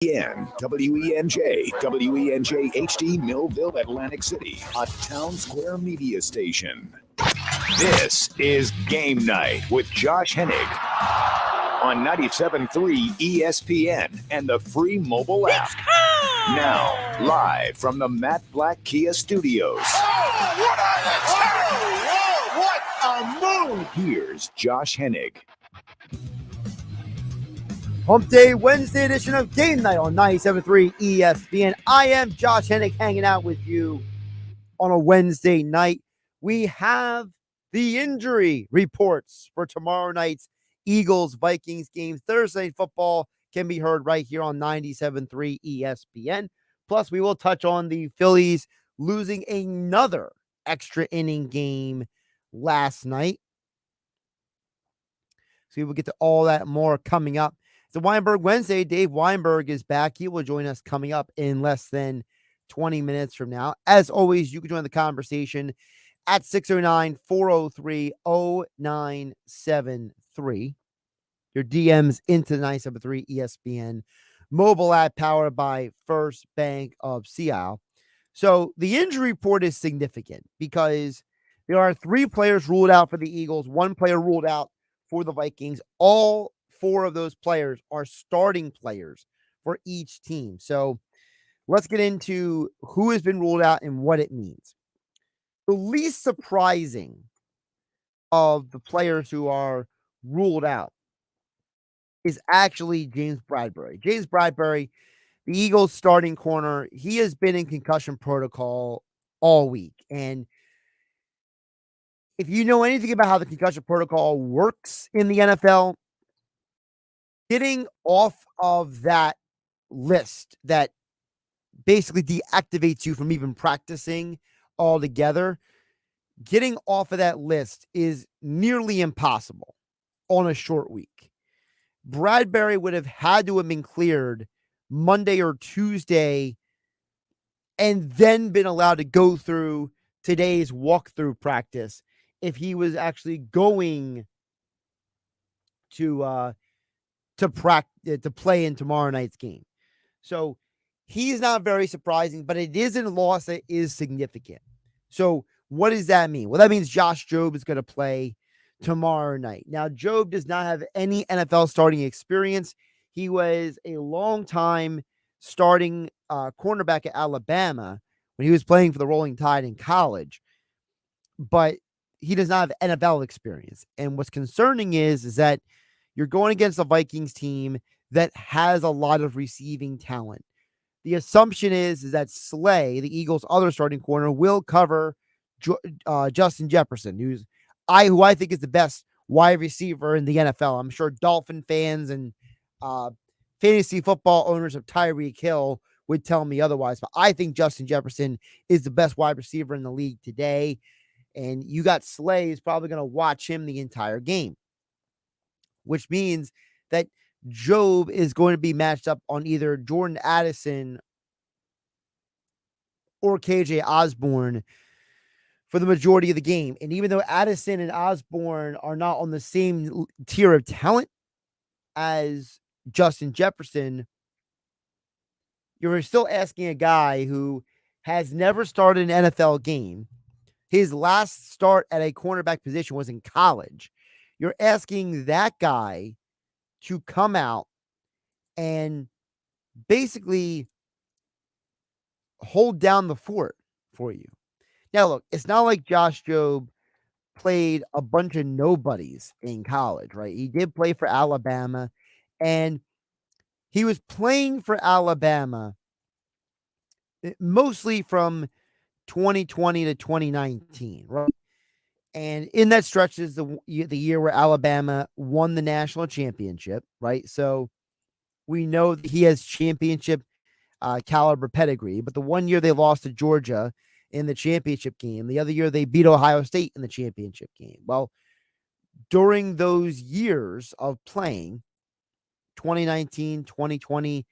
WENJ, WENJ HD Millville, Atlantic City, a Town Square media station. This is Game Night with Josh Hennig on 97.3 ESPN and the free mobile app. Now, live from the Matt Black Kia Studios. What a move! Here's Josh Hennig. Hump Day Wednesday edition of Game Night on 97.3 ESPN. I am Josh Hennig hanging out with you on a Wednesday night. We have the injury reports for tomorrow night's Eagles-Vikings game. Thursday Night Football can be heard right here on 97.3 ESPN. Plus, we will touch on the Phillies losing another extra inning game last night. So we will get to all that and more coming up. It's a Weinberg Wednesday. Dave Weinberg is back. He will join us coming up in less than 20 minutes from now. As always, you can join the conversation at 609-403-0973. Your DMs into the 973 ESPN mobile app powered by First Bank of Seattle. So the injury report is significant because there are 3 players ruled out for the Eagles, 1 player ruled out for the Vikings. All 4 of those players are starting players for each team. So let's get into who has been ruled out and what it means. The least surprising of the players who are ruled out is actually James Bradbury. James Bradbury, the Eagles starting corner, he has been in concussion protocol all week. And if you know anything about how the concussion protocol works in the NFL, getting off of that list that basically deactivates you from even practicing altogether, getting off of that list is nearly impossible on a short week. Bradbury would have had to have been cleared Monday or Tuesday and then been allowed to go through today's walkthrough practice if he was actually going to play in tomorrow night's game. So he's not very surprising, but it is a loss that is significant. So what does that mean? Well, that means Josh Jobe is going to play tomorrow night. Now, Jobe does not have any NFL starting experience. He was a long-time starting cornerback at Alabama when he was playing for the Rolling Tide in college, but he does not have NFL experience. And what's concerning is that you're going against a Vikings team that has a lot of receiving talent. The assumption is that Slay, the Eagles' other starting corner, will cover Justin Jefferson, who I think is the best wide receiver in the NFL. I'm sure Dolphin fans and fantasy football owners of Tyreek Hill would tell me otherwise, but I think Justin Jefferson is the best wide receiver in the league today. And you got Slay is probably going to watch him the entire game, which means that Jobe is going to be matched up on either Jordan Addison or KJ Osborne for the majority of the game. And even though Addison and Osborne are not on the same tier of talent as Justin Jefferson, you're still asking a guy who has never started an NFL game. His last start at a cornerback position was in college. You're asking that guy to come out and basically hold down the fort for you. Now, look, it's not like Josh Jobe played a bunch of nobodies in college, right? He did play for Alabama, and he was playing for Alabama mostly from 2020 to 2019, right? And in that stretch is the year where Alabama won the national championship, right? So we know that he has championship caliber pedigree, but the one year they lost to Georgia in the championship game, the other year they beat Ohio State in the championship game. Well, during those years of playing, 2019, 2020,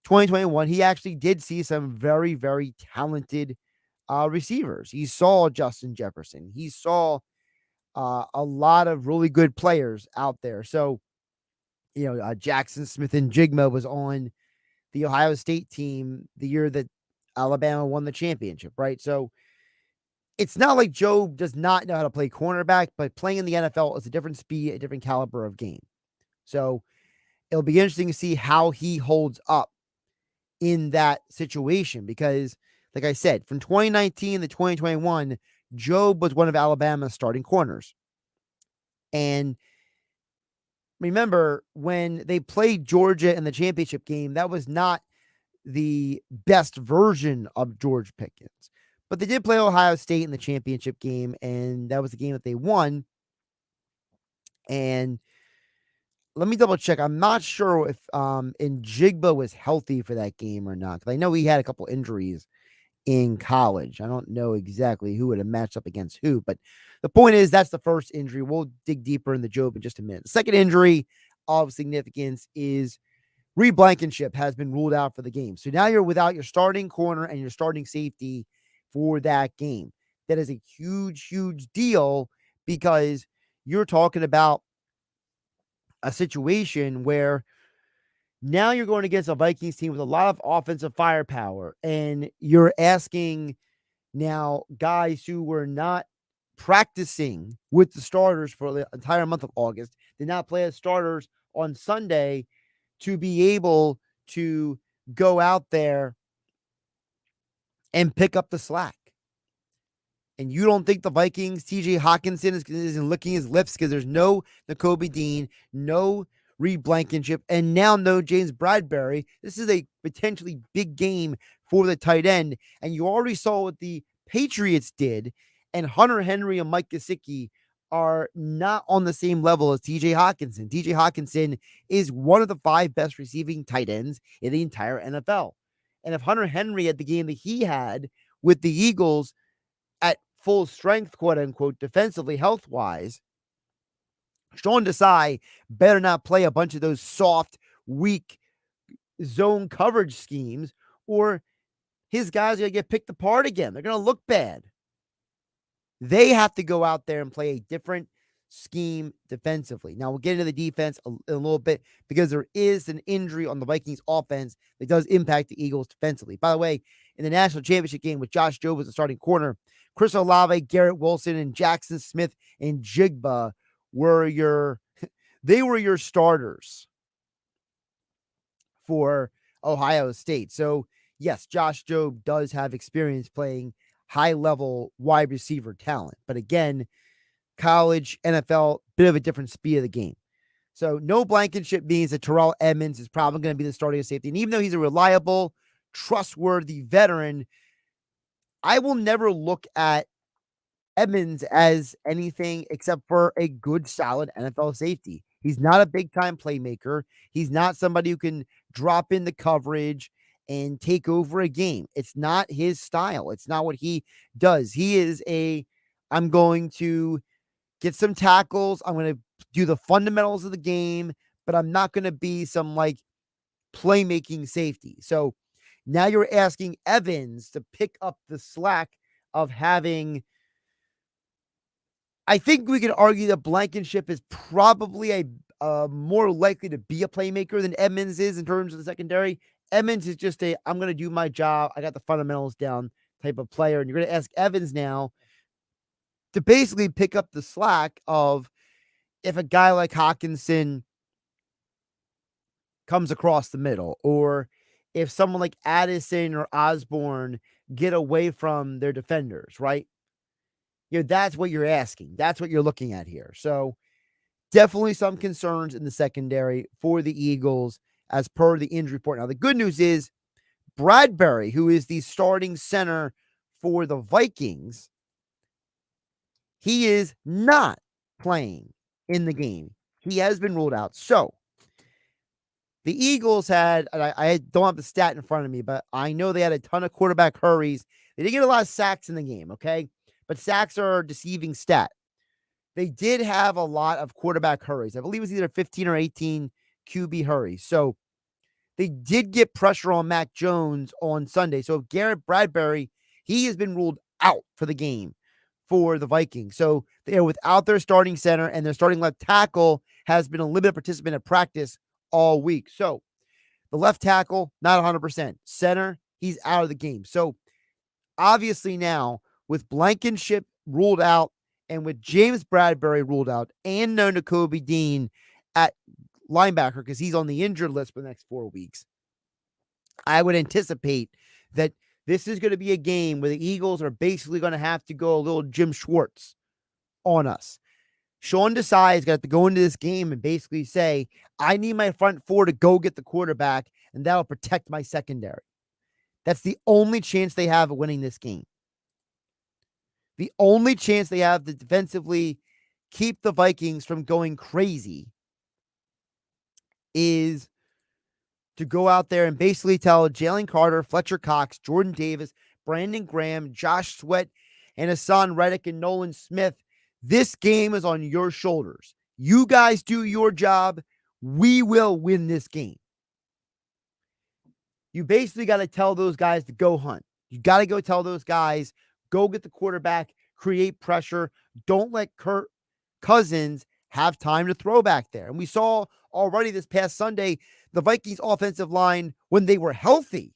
2021, he actually did see some very, very talented receivers. He saw Justin Jefferson. He saw a lot of really good players out there. So, Jackson Smith and Jigma was on the Ohio State team the year that Alabama won the championship, right? So it's not like Joe does not know how to play cornerback, but playing in the NFL is a different speed, a different caliber of game. So it'll be interesting to see how he holds up in that situation because, like I said, from 2019 to 2021, Job was one of Alabama's starting corners. And remember, when they played Georgia in the championship game, that was not the best version of George Pickens. But they did play Ohio State in the championship game, and that was the game that they won. And let me double check. I'm not sure if Njigba was healthy for that game or not, because I know he had a couple injuries in college. I don't know exactly who would have matched up against who, but the point is that's the first injury. We'll dig deeper in the Job in just a minute. The second injury of significance is Reed Blankenship has been ruled out for the game. So now you're without your starting corner and your starting safety for that game. That is a huge, huge deal because you're talking about a situation where now you're going against a Vikings team with a lot of offensive firepower, and you're asking now guys who were not practicing with the starters for the entire month of August, did not play as starters on Sunday, to be able to go out there and pick up the slack. And you don't think the Vikings, TJ Hawkinson isn't licking his lips because there's no Nakobe Dean, no Reed Blankenship, and now no James Bradbury. This is a potentially big game for the tight end. And you already saw what the Patriots did. And Hunter Henry and Mike Gesicki are not on the same level as TJ Hawkinson. TJ Hawkinson is one of the 5 best receiving tight ends in the entire NFL. And if Hunter Henry had the game that he had with the Eagles at full strength, quote unquote, defensively, health wise, Sean Desai better not play a bunch of those soft, weak zone coverage schemes, or his guys are going to get picked apart again. They're going to look bad. They have to go out there and play a different scheme defensively. Now, we'll get into the defense in a little bit because there is an injury on the Vikings offense that does impact the Eagles defensively. By the way, in the national championship game with Josh Jobe as the starting corner, Chris Olave, Garrett Wilson, and Jackson Smith and Jigba were your starters for Ohio State. So, yes, Josh Jobe does have experience playing high-level wide receiver talent. But again, college, NFL, bit of a different speed of the game. So no Blankenship means that Terrell Edmonds is probably going to be the starting safety. And even though he's a reliable, trustworthy veteran, I will never look at Edmonds as anything except for a good, solid NFL safety. He's not a big-time playmaker. He's not somebody who can drop in the coverage and take over a game. It's not his style. It's not what he does. He is I'm going to get some tackles. I'm going to do the fundamentals of the game, but I'm not going to be some playmaking safety. So now you're asking Evans to pick up the slack of having. I think we can argue that Blankenship is probably more likely to be a playmaker than Edmonds is in terms of the secondary. Edmonds is just I'm going to do my job. I got the fundamentals down type of player. And you're going to ask Evans now to basically pick up the slack of if a guy like Hawkinson comes across the middle, or if someone like Addison or Osborne get away from their defenders, right? That's what you're asking. That's what you're looking at here. So definitely some concerns in the secondary for the Eagles as per the injury report. Now, the good news is Bradbury, who is the starting center for the Vikings, he is not playing in the game. He has been ruled out. So the Eagles had, and I don't have the stat in front of me, but I know they had a ton of quarterback hurries. They didn't get a lot of sacks in the game, okay? But sacks are a deceiving stat. They did have a lot of quarterback hurries. I believe it was either 15 or 18 QB hurries. So they did get pressure on Mac Jones on Sunday. So Garrett Bradbury, he has been ruled out for the game for the Vikings. So they are without their starting center, and their starting left tackle has been a limited participant at practice all week. So The left tackle, not 100%. Center, he's out of the game. So obviously now, with Blankenship ruled out and with James Bradbury ruled out and no Nakobe Dean at linebacker because he's on the injured list for the next 4 weeks, I would anticipate that this is going to be a game where the Eagles are basically going to have to go a little Jim Schwartz on us. Sean Desai's got to go into this game and basically say, I need my front four to go get the quarterback, and that'll protect my secondary. That's the only chance they have of winning this game. The only chance they have to defensively keep the Vikings from going crazy is to go out there and basically tell Jalen Carter, Fletcher Cox, Jordan Davis, Brandon Graham, Josh Sweat, and Hassan Reddick and Nolan Smith, this game is on your shoulders. You guys do your job. We will win this game. You basically got to tell those guys to go hunt. You got to go tell those guys, go get the quarterback, create pressure. Don't let Kirk Cousins have time to throw back there. And we saw already this past Sunday, the Vikings offensive line, when they were healthy,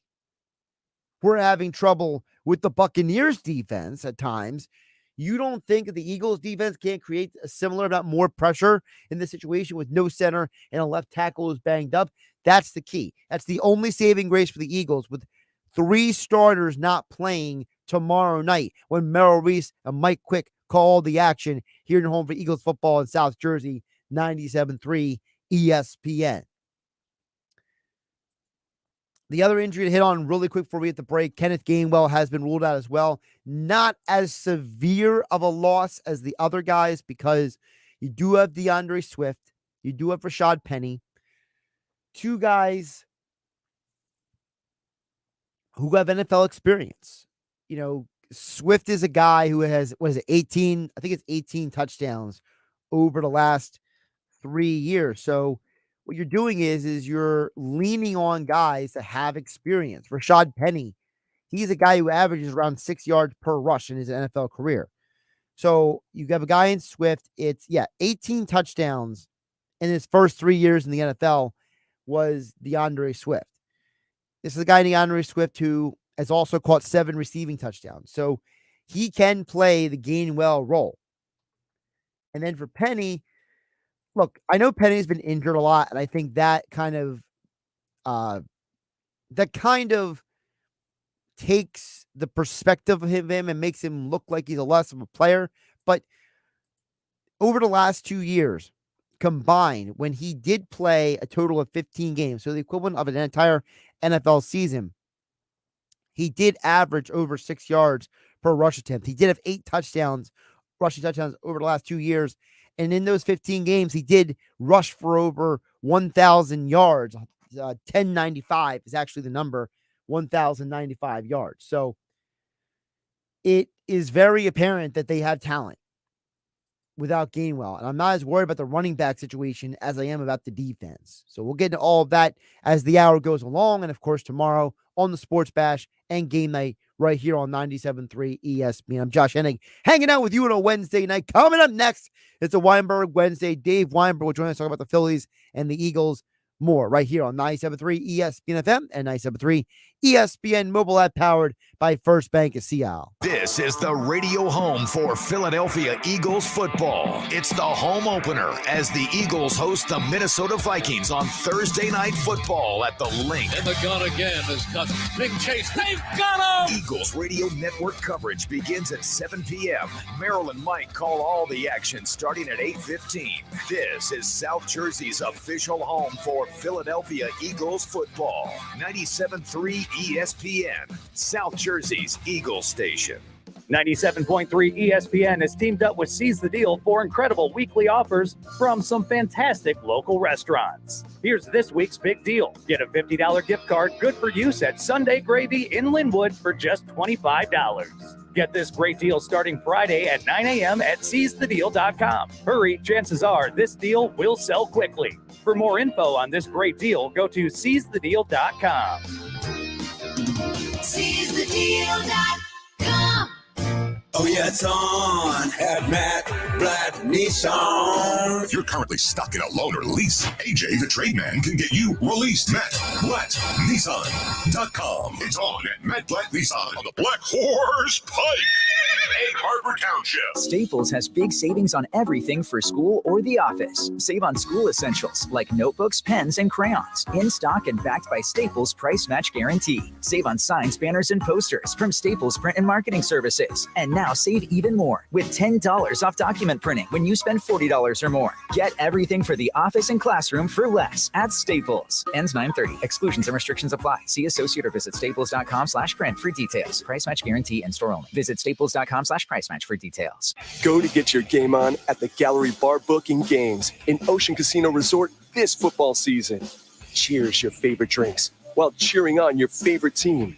were having trouble with the Buccaneers defense at times. You don't think that the Eagles defense can't create a similar amount more pressure in this situation with no center and a left tackle who's banged up? That's the key. That's the only saving grace for the Eagles, with 3 starters not playing tomorrow night when Merrill Reese and Mike Quick call the action here in home for Eagles football in South Jersey, 97.3 ESPN. The other injury to hit on really quick before we hit the break, Kenneth Gainwell has been ruled out as well. Not as severe of a loss as the other guys because you do have DeAndre Swift. You do have Rashad Penny. 2 guys who have NFL experience. You know, Swift is a guy who has, 18? I think it's 18 touchdowns over the last 3 years. So what you're doing is you're leaning on guys that have experience. Rashad Penny, he's a guy who averages around 6 yards per rush in his NFL career. So you have a guy in Swift. It's 18 touchdowns in his first 3 years in the NFL was DeAndre Swift. This is a guy, DeAndre Swift, who has also caught 7 receiving touchdowns. So he can play the Gainwell role. And then for Penny, look, I know Penny's been injured a lot, and I think that kind of takes the perspective of him and makes him look like he's a less of a player. But over the last 2 years combined, when he did play a total of 15 games, so the equivalent of an entire NFL season, he did average over 6 yards per rush attempt. He did have 8 rushing touchdowns over the last 2 years. And in those 15 games, he did rush for over 1,000 yards. 1,095 is actually the number, 1,095 yards. So it is very apparent that they have talent without Gainwell. And I'm not as worried about the running back situation as I am about the defense. So we'll get into all of that as the hour goes along. And of course, tomorrow on the Sports Bash and Game Night right here on 97.3 ESPN. I'm Josh Hennig, hanging out with you on a Wednesday night. Coming up next, it's a Weinberg Wednesday. Dave Weinberg will join us to talk about the Phillies and the Eagles. More right here on 97.3 ESPN FM and 97.3 ESPN mobile app, powered by First Bank of Seattle. This is the radio home for Philadelphia Eagles football. It's the home opener as the Eagles host the Minnesota Vikings on Thursday Night Football at the Link. And the gun again is cut. Big chase. They've got him! Eagles radio network coverage begins at 7 p.m. Merrill and Mike call all the action starting at 8:15. This is South Jersey's official home for Philadelphia Eagles football. 97.3 ESPN, South Jersey's Eagles station. 97.3 ESPN has teamed up with Seize the Deal for incredible weekly offers from some fantastic local restaurants. Here's this week's big deal. Get a $50 gift card good for use at Sunday Gravy in Linwood for just $25. Get this great deal starting Friday at 9 a.m. at seizethedeal.com. Hurry, chances are this deal will sell quickly. For more info on this great deal, go to seizethedeal.com. seizethedeal.com. Oh yeah, it's on at Matt Blatt Nissan. If you're currently stuck in a loan or lease, AJ the Trade Man can get you released. Matt Blatt Nissan.com. It's on at Matt Blatt Nissan on the Black Horse Pike, Egg Harbor Township. Staples has big savings on everything for school or the office. Save on school essentials like notebooks, pens, and crayons. In stock and backed by Staples Price Match Guarantee. Save on signs, banners, and posters from Staples Print and Marketing Services. And now save even more with $10 off document printing when you spend $40 or more. Get everything for the office and classroom for less at Staples. Ends 9/30. Exclusions and restrictions apply. See associate or visit staples.com/print for details. Price match guarantee and store only. Visit staples.com/price match for details. Go to get your game on at the Gallery Bar Booking Games in Ocean Casino Resort this football season. Cheers your favorite drinks while cheering on your favorite team.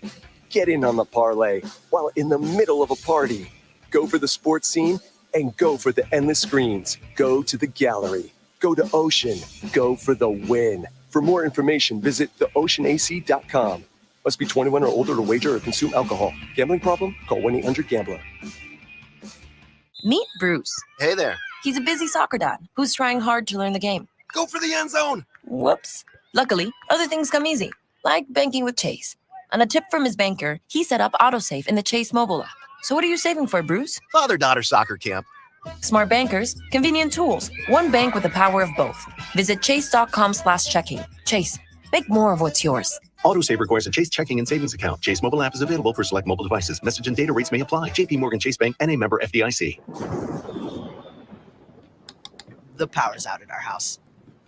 Get in on the parlay while in the middle of a party. Go for the sports scene and go for the endless screens. Go to the Gallery. Go to Ocean. Go for the win. For more information, visit theoceanac.com. Must be 21 or older to wager or consume alcohol. Gambling problem? Call 1-800-GAMBLER. Meet Bruce. Hey there. He's a busy soccer dad who's trying hard to learn the game. Go for the end zone. Whoops. Luckily, other things come easy, like banking with Chase. On a tip from his banker, he set up AutoSave in the Chase mobile app. So what are you saving for, Bruce? Father-daughter soccer camp. Smart bankers, convenient tools. One bank with the power of both. Visit chase.com/checking. Chase, make more of what's yours. AutoSave requires a Chase checking and savings account. Chase mobile app is available for select mobile devices. Message and data rates may apply. JP Morgan Chase Bank and a member FDIC. The power's out at our house.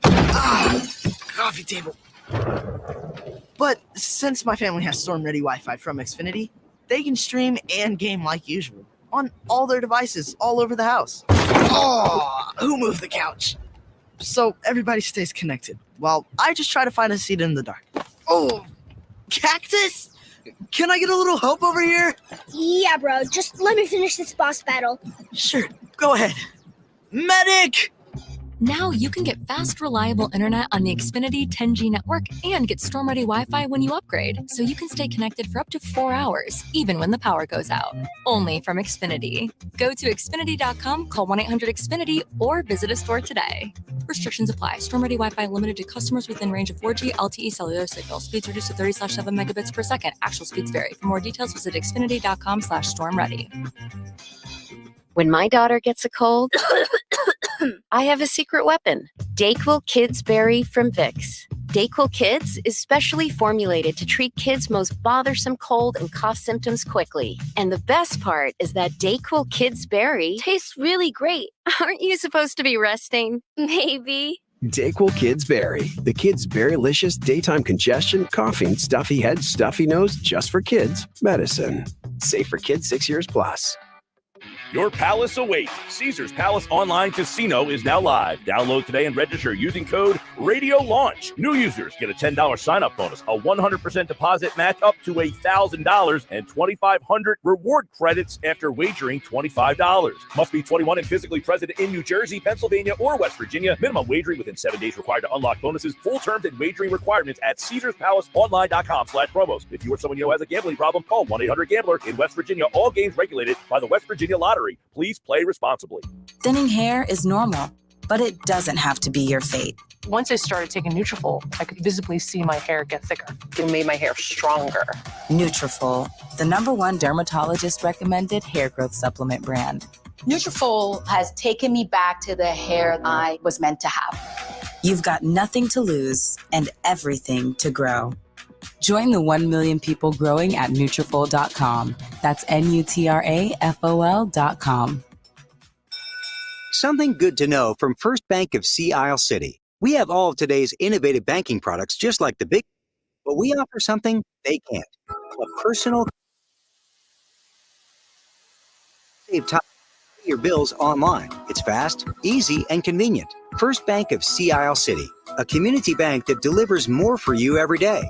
Coffee table. But since my family has storm-ready Wi-Fi from Xfinity, they can stream and game like usual on all their devices all over the house. Oh, who moved the couch? So everybody stays connected while I just try to find a seat in the dark. Oh, cactus? Can I get a little help over here? Yeah, bro. Just let me finish this boss battle. Sure, go ahead. Medic! Now you can get fast, reliable internet on the Xfinity 10G network and get storm-ready Wi-Fi when you upgrade, so you can stay connected for up to 4 hours, even when the power goes out. Only from Xfinity. Go to Xfinity.com, call 1-800-XFINITY, or visit a store today. Restrictions apply. Storm-ready Wi-Fi limited to customers within range of 4G LTE cellular signal. Speeds reduced to 30/7 megabits per second. Actual speeds vary. For more details, visit Xfinity.com/stormready. When my daughter gets a cold, I have a secret weapon. DayQuil Kids Berry from Vicks. DayQuil Kids is specially formulated to treat kids' most bothersome cold and cough symptoms quickly. And the best part is that DayQuil Kids Berry tastes really great. Aren't you supposed to be resting? Maybe. DayQuil Kids Berry. The kids' berrylicious daytime congestion, coughing, stuffy head, stuffy nose, just for kids medicine. Safe for kids 6 years plus. Your palace awaits. Caesars Palace Online Casino is now live. Download today and register using code RADIOLAUNCH. New users get a $10 sign-up bonus, a 100% deposit match up to $1,000, and 2,500 reward credits after wagering $25. Must be 21 and physically present in New Jersey, Pennsylvania, or West Virginia. Minimum wagering within 7 days required to unlock bonuses. Full terms and wagering requirements at CaesarsPalaceOnline.com/promos. If you or someone you know has a gambling problem, call 1-800-GAMBLER. In West Virginia, all games regulated by the West Virginia Lottery. Please play responsibly. Thinning hair is normal, but it doesn't have to be your fate. Once I started taking Nutrafol, I could visibly see my hair get thicker. It made my hair stronger. Nutrafol, the #1 dermatologist recommended hair growth supplement brand. Nutrafol has taken me back to the hair I was meant to have. You've got nothing to lose and everything to grow. Join the 1 million people growing at Nutrafol.com. That's Nutrafol.com. Something good to know from First Bank of Sea Isle City. We have all of today's innovative banking products just like the big, but we offer something they can't. A personal save time. Pay your bills online. It's fast, easy, and convenient. First Bank of Sea Isle City, a community bank that delivers more for you every day.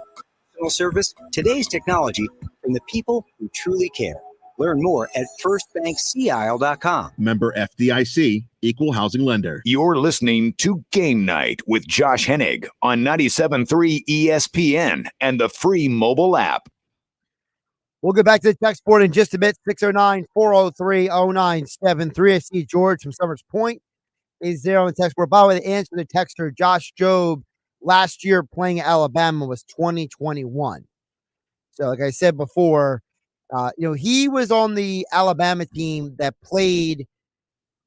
Service, today's technology, from the people who truly care. Learn more at firstbankseaisle.com. Member FDIC, Equal Housing Lender. You're listening to Game Night with Josh Hennig on 97.3 ESPN and the free mobile app. We'll get back to the text board in just a bit. 609-403-0973. I see George from Summers Point is there on the text board. By the way, the answer to the texter, Josh Jobe, last year playing at Alabama was 2021. So, like I said before, he was on the Alabama team that played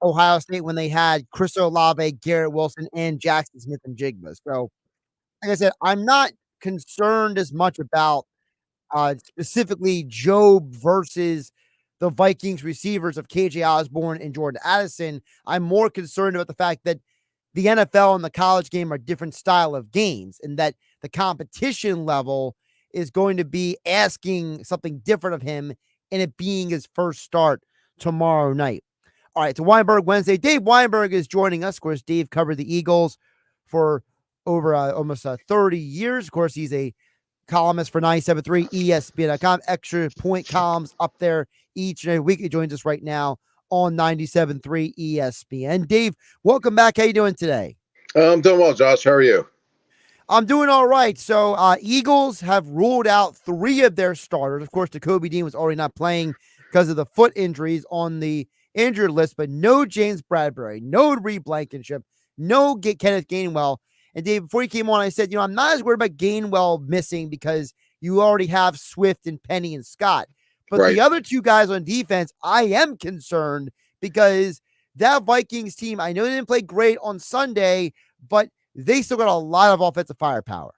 Ohio State when they had Chris Olave, Garrett Wilson, and Jackson Smith and Jigba. So, like I said, I'm not concerned as much about specifically Job versus the Vikings receivers of KJ Osborne and Jordan Addison. I'm more concerned about the fact that the NFL and the college game are different style of games, and that the competition level is going to be asking something different of him, and it being his first start tomorrow night. All right, to Weinberg Wednesday. Dave Weinberg is joining us. Of course, Dave covered the Eagles for over almost 30 years. Of course, he's a columnist for 97.3 ESPN.com. Extra point columns up there each and every week. He joins us right now on 97.3 ESPN. Dave, welcome back. How you doing today? I'm doing well, Josh. How are you? I'm doing all right. So Eagles have ruled out 3 of their starters. Of course, Jacoby Dean was already not playing because of the foot injuries on the injured list, but no James Bradbury, no Reed Blankenship, no Kenneth Gainwell. And Dave, before you came on, I said, I'm not as worried about Gainwell missing because you already have Swift and Penny and Scott. But the other 2 guys on defense, I am concerned because that Vikings team, I know they didn't play great on Sunday, but they still got a lot of offensive firepower.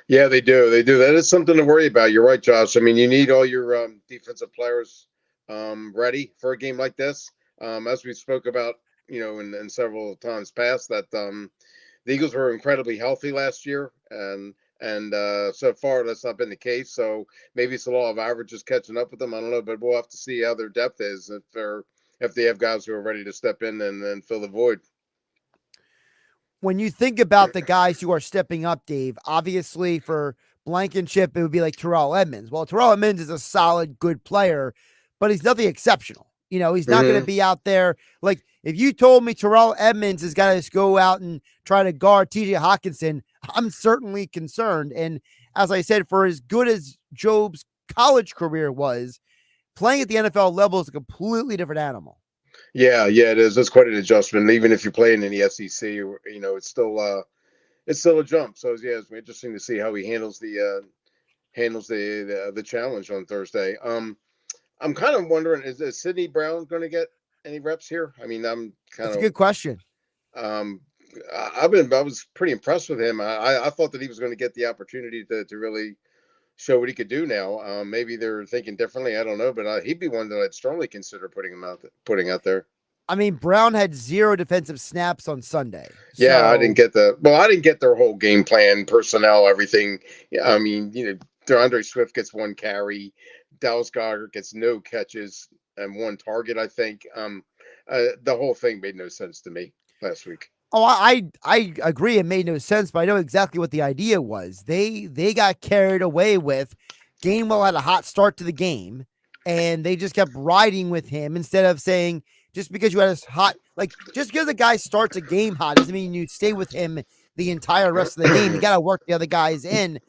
Yeah, they do. They do. That is something to worry about. You're right, Josh. I mean, you need all your defensive players ready for a game like this. As we spoke about, in several times past, that the Eagles were incredibly healthy last year, and so far that's not been the case. So maybe it's the law of averages catching up with them. I don't know, but we'll have to see how their depth is if they have guys who are ready to step in and fill the void. When you think about the guys who are stepping up, Dave, obviously for Blankenship, it would be like Terrell Edmonds. Well, Terrell Edmonds is a solid, good player, but he's nothing exceptional. He's not going to be out there. Like, if you told me Terrell Edmonds has got to go out and try to guard TJ Hawkinson, I'm certainly concerned. And as I said, for as good as Job's college career was, playing at the NFL level is a completely different animal. Yeah, it is. It's quite an adjustment. Even if you're playing in the SEC, it's still a jump. So yeah, it's interesting to see how he handles the challenge on Thursday. I'm kind of wondering, is Sidney Brown going to get any reps here? I mean, That's a good question. I was pretty impressed with him. I thought that he was going to get the opportunity to really show what he could do now. Maybe they're thinking differently. I don't know, but he'd be one that I'd strongly consider putting out there. I mean, Brown had 0 defensive snaps on Sunday. Yeah, so... I didn't get their whole game plan, personnel, everything. Yeah, I mean, DeAndre Swift gets 1 carry, Dallas Goedert gets no catches and 1 target. I think the whole thing made no sense to me last week. Oh, I agree. It made no sense, but I know exactly what the idea was. They got carried away with Gainwell had a hot start to the game, and they just kept riding with him instead of saying, just because you had a hot, just because the guy starts a game hot doesn't mean you stay with him the entire rest of the game. You got to work the other guys in.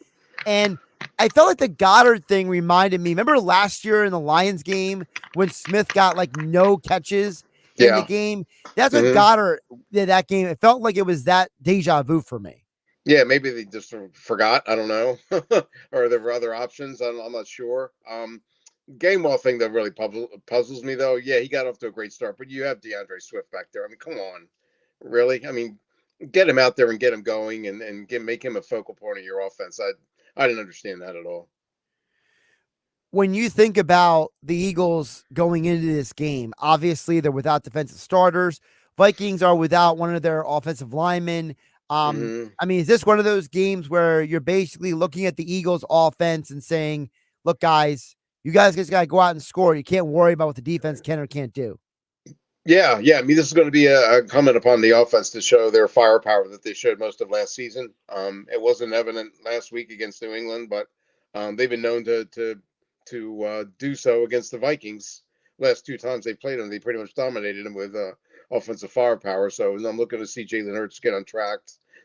And I felt like the Goddard thing reminded me. Remember last year in the Lions game when Smith got no catches in the game? That's what Goddard did that game. It felt like it was that deja vu for me. Yeah, maybe they just forgot. I don't know. Or there were other options. I'm not sure. Gainwell thing that really puzzles me, though. Yeah, he got off to a great start, but you have DeAndre Swift back there. I mean, come on. Really? I mean, get him out there and get him going and make him a focal point of your offense. I didn't understand that at all. When you think about the Eagles going into this game, obviously they're without defensive starters. Vikings are without one of their offensive linemen. I mean, is this one of those games where you're basically looking at the Eagles offense and saying, look, guys, you guys just got to go out and score. You can't worry about what the defense can or can't do. Yeah. I mean, this is going to be a comment upon the offense to show their firepower that they showed most of last season. It wasn't evident last week against New England, but they've been known to do so against the Vikings. Last 2 times they played them, they pretty much dominated them with offensive firepower. So I'm looking to see Jalen Hurts get on track,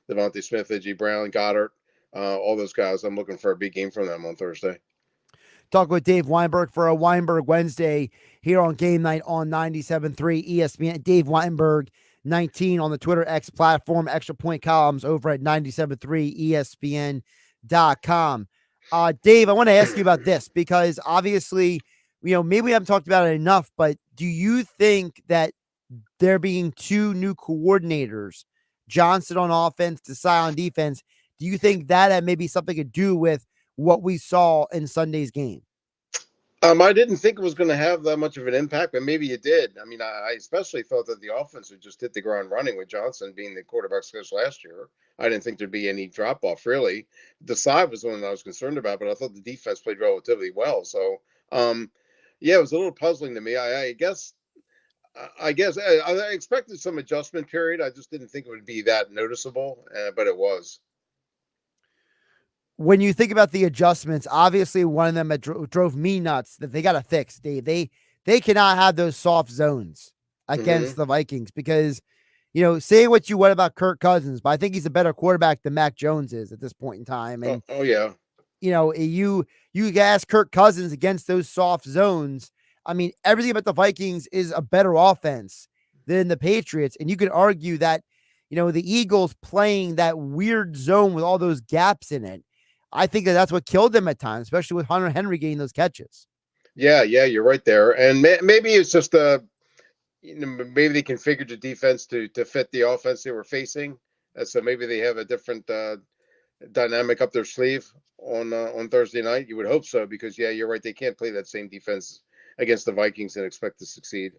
Devontae Smith, A.J. Brown, Goddard, all those guys. I'm looking for a big game from them on Thursday. Talk with Dave Weinberg for a Weinberg Wednesday here on Game Night on 97.3 ESPN. Dave Weinberg 19 on the Twitter X platform. Extra Point columns over at 97.3 ESPN.com. Dave, I want to ask you about this because obviously, maybe we haven't talked about it enough, but do you think that there being two new coordinators, Johnson on offense, Desai on defense, do you think that had maybe something to do with what we saw in Sunday's game? I didn't think it was going to have that much of an impact, but maybe it did. I mean, I especially thought that the offense would just hit the ground running with Johnson being the quarterback coach last year. I didn't think there'd be any drop off, really. The side was the one that I was concerned about, but I thought the defense played relatively well. So, yeah, it was a little puzzling to me. I guess I expected some adjustment period. I just didn't think it would be that noticeable, but it was. When you think about the adjustments, obviously one of them that drove me nuts that they got to fix, Dave. They cannot have those soft zones against the Vikings because, say what you want about Kirk Cousins, but I think he's a better quarterback than Mac Jones is at this point in time. And oh yeah, you ask Kirk Cousins against those soft zones. I mean, everything about the Vikings is a better offense than the Patriots, and you could argue that the Eagles playing that weird zone with all those gaps in it. I think that's what killed them at times, especially with Hunter Henry getting those catches. Yeah, you're right there. And maybe it's just maybe they configured the defense to fit the offense they were facing, so maybe they have a different dynamic up their sleeve on Thursday night. You would hope so, because you're right. They can't play that same defense against the Vikings and expect to succeed.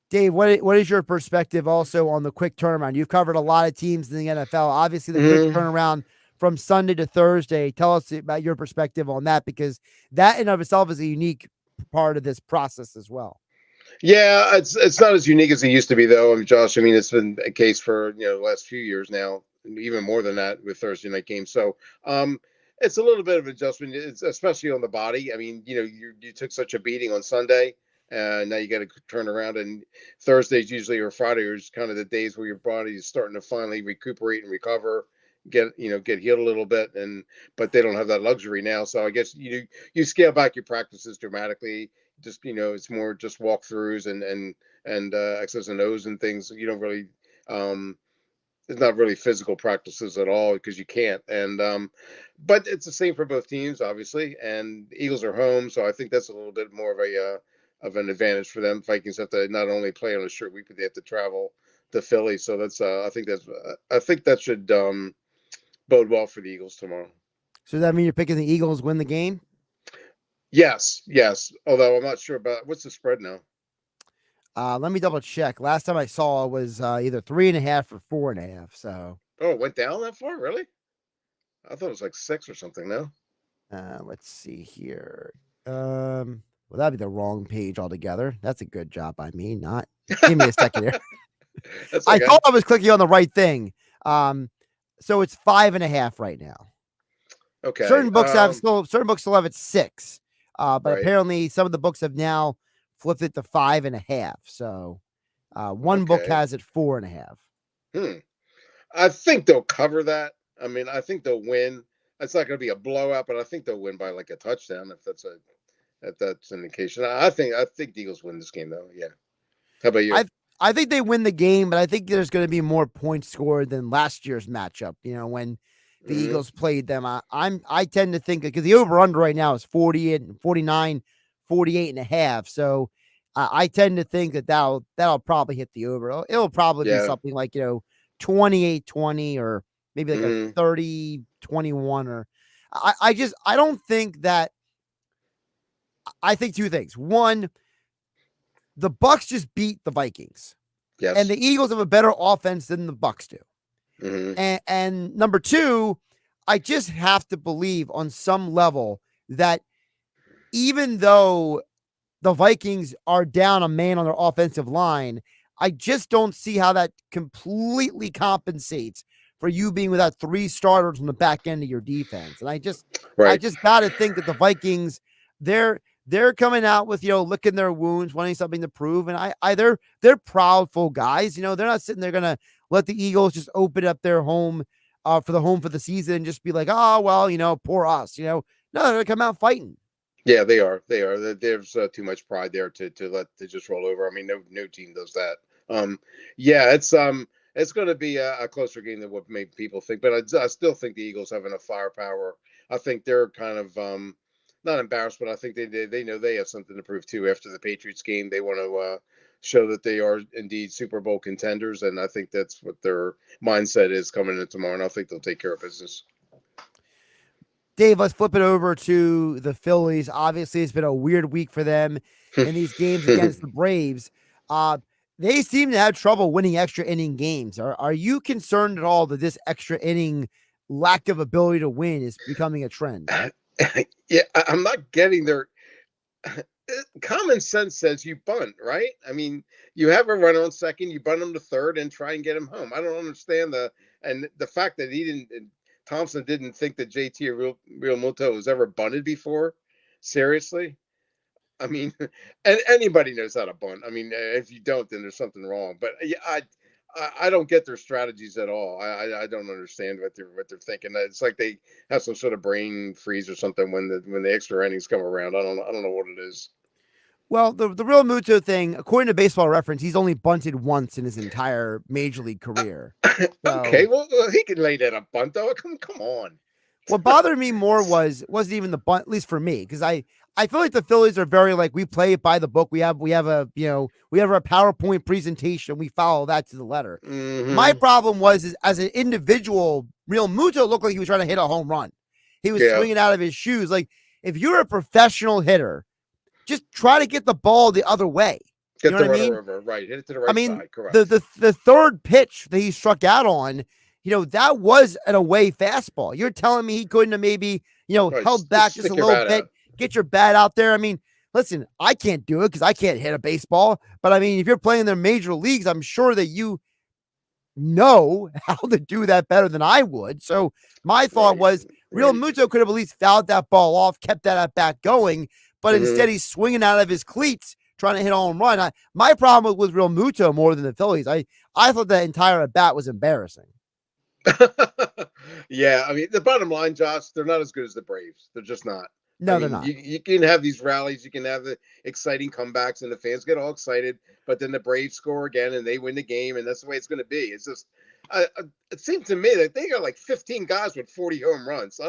Dave, what is your perspective also on the quick turnaround? You've covered a lot of teams in the NFL. Obviously, the quick turnaround from Sunday to Thursday. Tell us about your perspective on that, because that in of itself is a unique part of this process as well. Yeah, it's not as unique as it used to be, though. I mean, Josh, it's been a case for the last few years now, even more than that with Thursday night games. So it's a little bit of adjustment, especially on the body. I mean, you took such a beating on Sunday, and now you got to turn around. And Thursdays usually, or Friday, is kind of the days where your body is starting to finally recuperate and recover, get healed a little bit, but they don't have that luxury now. So I guess you scale back your practices dramatically. Just it's more just walkthroughs and X's and O's and things. You don't really it's not really physical practices at all, because you can't. And but it's the same for both teams, obviously. And the Eagles are home, so I think that's a little bit more of an advantage for them. Vikings have to not only play on a short week, but they have to travel to Philly. So that's I think that should bode well for the Eagles tomorrow. So does that mean you're picking the Eagles win the game? Yes. Although I'm not sure about what's the spread now. Let me double check. Last time I saw it was either 3.5 or 4.5. So it went down that far, really? I thought it was like 6 or something. No. Let's see here. Well, that'd be the wrong page altogether. That's a good job by me. Not give me a second here. That's okay. I thought I was clicking on the right thing. So it's 5.5 right now. Okay. Certain books still have it 6. But Right. apparently some of the books have now flipped it to 5.5. So one book has it 4.5. I think they'll cover that. I mean, I think they'll win. It's not going to be a blowout, but I think they'll win by like a touchdown if that's an indication. I think the Eagles win this game, though. Yeah. How about you? I think they win the game, but I think there's going to be more points scored than last year's matchup. When the Eagles played them, I tend to think, because the over under right now is 49, 48.5. So I tend to think that'll probably hit the over. It'll probably be something like 28-20 or maybe like a 30-21 or I don't think that. I think two things. One, the Bucs just beat the Vikings. Yes. And the Eagles have a better offense than the Bucs do. And number two, I just have to believe on some level that even though the Vikings are down a man on their offensive line, I just don't see how that completely compensates for you being without 3 starters on the back end of your defense. And I just got to think that the Vikings, they're coming out with, licking their wounds, wanting something to prove. And they're proudful guys. They're not sitting there going to let the Eagles just open up their home for the season and just be like, oh, well, poor us. No, they're gonna come out fighting. Yeah, they are. They are. There's too much pride there to just roll over. I mean, no team does that. Yeah, it's going to be a closer game than what maybe people think, but I still think the Eagles have enough firepower. I think they're kind of not embarrassed, but I think they know they have something to prove too. After the Patriots game, they want to show that they are indeed Super Bowl contenders, and I think that's what their mindset is coming in tomorrow. And I think they'll take care of business. Dave, let's flip it over to the Phillies. Obviously, it's been a weird week for them in these games against the Braves. They seem to have trouble winning extra inning games. Are you concerned at all that this extra inning lack of ability to win is becoming a trend? Yeah, I'm not getting their common sense says you bunt, right? I mean, you have a run on second, you bunt him to third, and try and get him home. I don't understand the fact that Thompson didn't think that JT or Real Muto was ever bunted before. Seriously, I mean, and anybody knows how to bunt. I mean, if you don't, then there's something wrong. But yeah, I don't get their strategies at all. I don't understand what they're thinking. It's like they have some sort of brain freeze or something when the extra innings come around. I don't know what it is. Well, the Real Muto thing, according to Baseball Reference, he's only bunted once in his entire major league career. Okay, well, he can lay that a bunt though. Come on. What bothered me more wasn't even the bunt, at least for me, because I feel like the Phillies are very like we play it by the book. We have a we have our PowerPoint presentation. We follow that to the letter. Mm-hmm. My problem is as an individual, Real Muto looked like he was trying to hit a home run. He was swinging out of his shoes. Like if you're a professional hitter, just try to get the ball the other way. Get you know the what I mean? Over, right. Hit it to the right side. Correct. The third pitch that he struck out on, that was an away fastball. You're telling me he couldn't have maybe, held back just a little bit, get your bat out there. I mean, listen, I can't do it because I can't hit a baseball. But I mean, if you're playing in the major leagues, I'm sure that you know how to do that better than I would. So my thought was Real Muto could have at least fouled that ball off, kept that at bat going. But instead, he's swinging out of his cleats, trying to hit a home run. My problem was Real Muto more than the Phillies. I thought that entire at bat was embarrassing. Yeah, I mean, the bottom line, Josh, they're not as good as the Braves. They're just not. No, they're not. You can have these rallies, you can have the exciting comebacks, and the fans get all excited. But then the Braves score again, and they win the game, and that's the way it's going to be. It's just, it seems to me that they got like 15 guys with 40 home runs.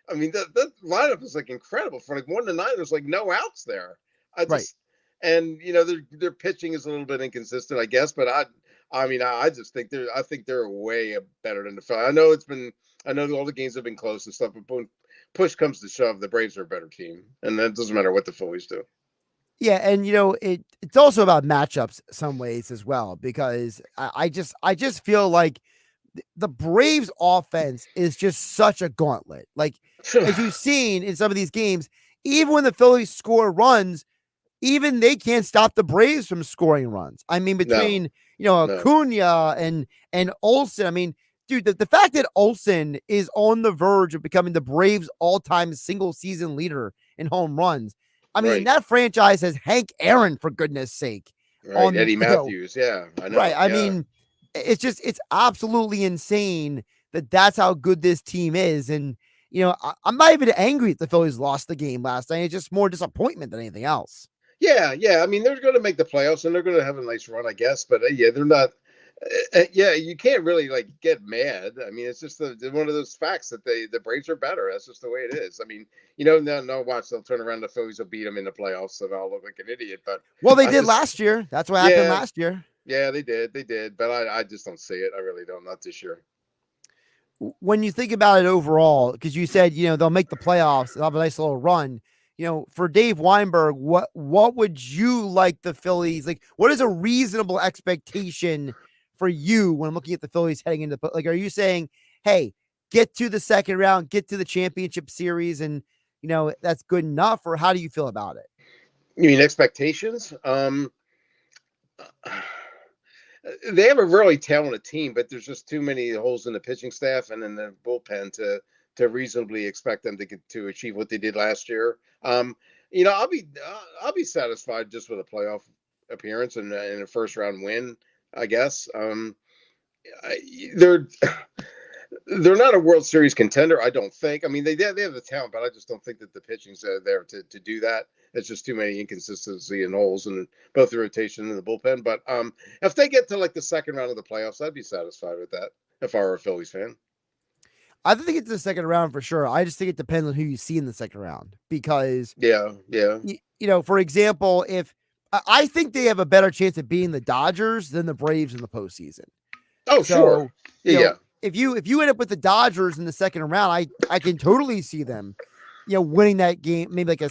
I mean, that lineup is like incredible. For like 1 to 9, there's like no outs there. And their pitching is a little bit inconsistent, I guess. But I just think they're way better than the Phillies. I know all the games have been close and stuff, but when push comes to shove, the Braves are a better team, and that doesn't matter what the Phillies do. Yeah, and it's also about matchups some ways as well, because I just feel like the Braves offense is just such a gauntlet. Like as you've seen in some of these games, even when the Phillies score runs, even they can't stop the Braves from scoring runs. I mean, between Acuna and Olsen. I mean, dude, the fact that Olsen is on the verge of becoming the Braves' all-time single season leader in home runs. I mean, that franchise has Hank Aaron, for goodness sake. Right, Eddie Matthews. Yeah, I know. Right. I mean, it's absolutely insane that that's how good this team is. And, I'm not even angry that the Phillies lost the game last night. It's just more disappointment than anything else. Yeah. I mean, they're going to make the playoffs and they're going to have a nice run, I guess. But they're not. You can't really get mad. I mean, it's just one of those facts that the Braves are better. That's just the way it is. I mean, no, watch, they'll turn around. The Phillies will beat them in the playoffs, and I'll look like an idiot. But they did last year. That's what happened last year. Yeah, they did. But I just don't see it. I really don't. Not this year. When you think about it overall, because you said they'll make the playoffs, they'll have a nice little run. For Dave Weinberg, what would you like the Phillies like? What is a reasonable expectation for you when looking at the Phillies heading into are you saying, hey, get to the second round, get to the championship series, and that's good enough? Or how do you feel about it? You mean expectations? They have a really talented team, but there's just too many holes in the pitching staff and in the bullpen to reasonably expect them to achieve what they did last year. I'll be satisfied just with a playoff appearance and a first round win, I guess. They're not a World Series contender, I don't think. I mean, they have the talent, but I just don't think that the pitching's there to do that. It's just too many inconsistency and holes in both the rotation and the bullpen. But if they get to like the second round of the playoffs, I'd be satisfied with that if I were a Phillies fan. I think it's the second round for sure. I just think it depends on who you see in the second round because, yeah. For example, if I think they have a better chance of being the Dodgers than the Braves in the postseason. Oh, sure. Yeah. If you end up with the Dodgers in the second round, I can totally see them, winning that game. Maybe like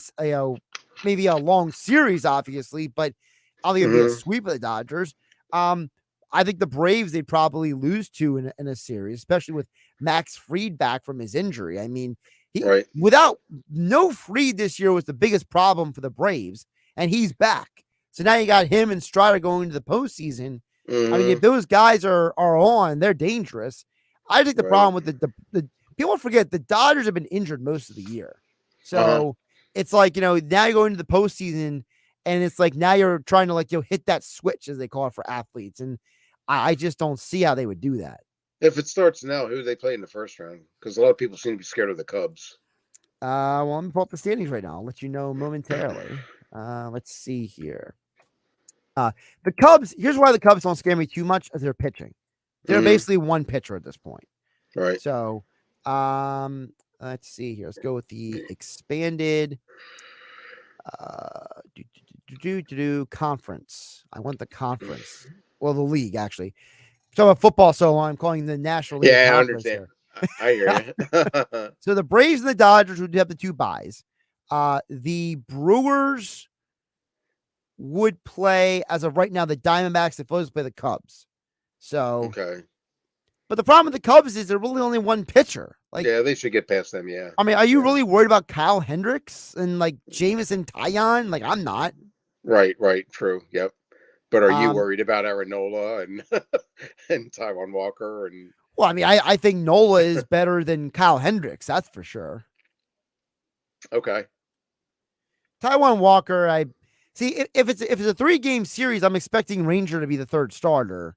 maybe a long series, obviously, but I don't think it'd be a sweep of the Dodgers. I think the Braves they'd probably lose to in a series, especially with Max Fried back from his injury. I mean, without no Fried this year was the biggest problem for the Braves, and he's back. So now you got him and Strider going into the postseason. I mean, if those guys are on, they're dangerous. I think the problem with the people forget the Dodgers have been injured most of the year. So it's like, now you're going to the postseason and it's like now you're trying to hit that switch, as they call it for athletes. And I just don't see how they would do that. If it starts now, who do they play in the first round? Because a lot of people seem to be scared of the Cubs. Well, I'm going to pull up the standings right now. I'll let you know momentarily. Let's see here. The Cubs, here's why the Cubs don't scare me too much, as they're pitching. They're basically one pitcher at this point. Right. So, let's see here. Let's go with the expanded conference. I want the conference. Well, the league, actually. So about football so long, I'm calling the National League I Conference understand. here. I hear you. So the Braves and the Dodgers would have the two byes. The Brewers would play, as of right now, the Diamondbacks. The Phillies play the Cubs. So, but the problem with the Cubs is they're really only one pitcher. They should get past them. Yeah. I mean, are you really worried about Kyle Hendricks and Jameson Taillon? I'm not. Right. True. Yep. But are you worried about Aaron Nola and and Taijuan Walker and? Well, I mean, I think Nola is better than Kyle Hendricks. That's for sure. Okay. Taijuan Walker, I see. If it's a 3-game series, I'm expecting Ranger to be the third starter.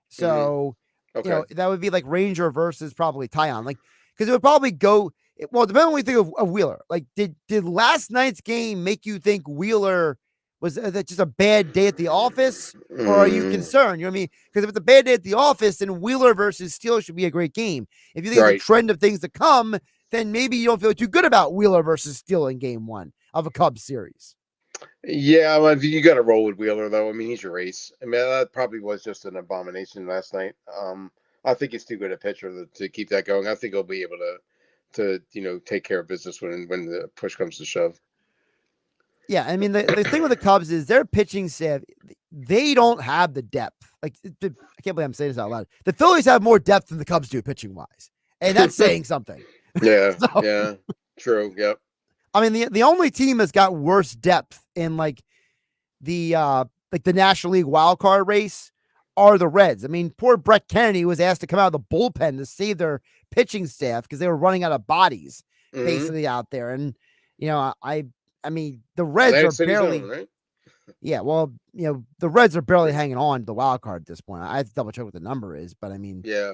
So, that would be like Ranger versus probably Taillon. Because it would probably go. Well, depending on what you think of Wheeler. Did last night's game make you think Wheeler was that just a bad day at the office, or are you concerned? You know what I mean? Because if it's a bad day at the office, then Wheeler versus Steele should be a great game. If you think it's a trend of things to come, then maybe you don't feel too good about Wheeler versus Steele in game 1 of a Cubs series. Yeah, well, you got to roll with Wheeler, though. I mean, he's your ace. I mean, that probably was just an abomination last night. I think he's too good a pitcher to keep that going. I think he'll be able to take care of business when the push comes to shove. Yeah, I mean, the thing with the Cubs is their pitching staff, they don't have the depth. I can't believe I'm saying this out loud. The Phillies have more depth than the Cubs do pitching-wise, and that's saying something. Yeah, yeah, true, yep. I mean, the only team that's got worse depth in the National League wild card race are the Reds. I mean, poor Brett Kennedy was asked to come out of the bullpen to save their pitching staff because they were running out of bodies basically out there. And I mean, the Reds are barely, right? Yeah. Well, the Reds are barely hanging on to the wild card at this point. I have to double check what the number is, but I mean, yeah.